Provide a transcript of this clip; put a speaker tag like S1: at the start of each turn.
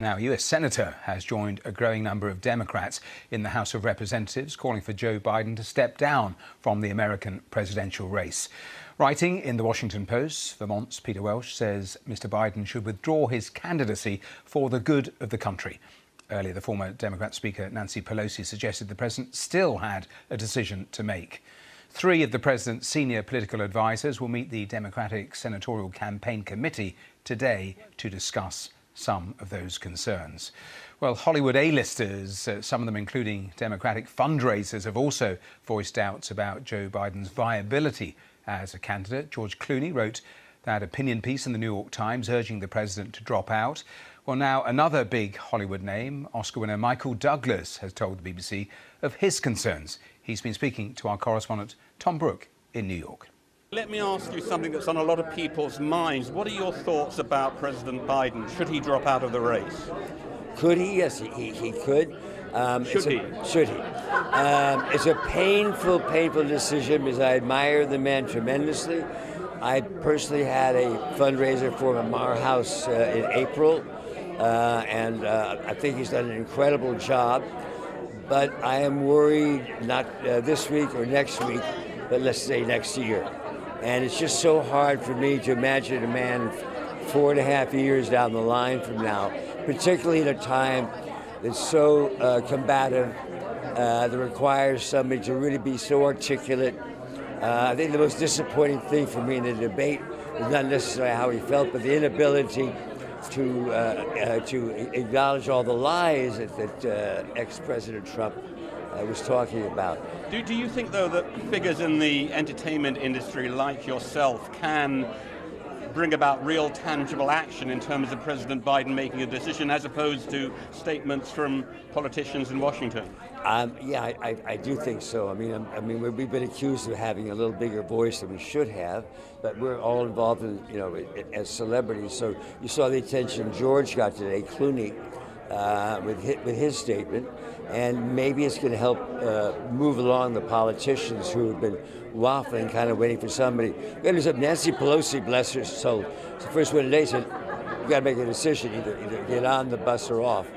S1: Now, a US Senator has joined a growing number of Democrats in the House of Representatives calling for Joe Biden to step down from the American presidential race. Writing in the Washington Post, Vermont's Peter Welch says Mr. Biden should withdraw his candidacy for the good of the country. Earlier, the former Democrat Speaker Nancy Pelosi suggested the president still had a decision to make. 3 of the president's senior political advisers will meet the Democratic Senatorial Campaign Committee today to discuss some of those concerns. Well, Hollywood A-listers, some of them including Democratic fundraisers, have also voiced doubts about Joe Biden's viability as a candidate. George Clooney wrote that opinion piece in the New York Times urging the president to drop out. Well, now another big Hollywood name, Oscar winner Michael Douglas, has told the BBC of his concerns. He's been speaking to our correspondent Tom Brooke in New York.
S2: Let me ask you something that's on a lot of people's minds. What are your thoughts about President Biden? Should he drop out of the race?
S3: Could he? Yes, he could.
S2: Should he?
S3: Should he? It's a painful decision because I admire the man tremendously. I personally had a fundraiser for him at Mar House in April, and I think he's done an incredible job. But I am worried, not this week or next week, but let's say next year. And it's just so hard for me to imagine a man 4.5 years down the line from now, particularly at a time that's so combative, that requires somebody to really be so articulate. I think the most disappointing thing for me in the debate is not necessarily how he felt, but the inability to acknowledge all the lies that ex-President Trump was talking about.
S2: Do you think, though, that figures in the entertainment industry like yourself can bring about real tangible action in terms of President Biden making a decision as opposed to statements from politicians in Washington?
S3: Yeah, I do think so. I mean, we've been accused of having a little bigger voice than we should have, but we're all involved in, as celebrities. So you saw the attention George got today, Clooney, with his statement, and maybe it's going to help move along the politicians who have been waffling, kind of waiting for somebody. Nancy Pelosi, bless her soul, the first one today said, "You got to make a decision, either get on the bus or off."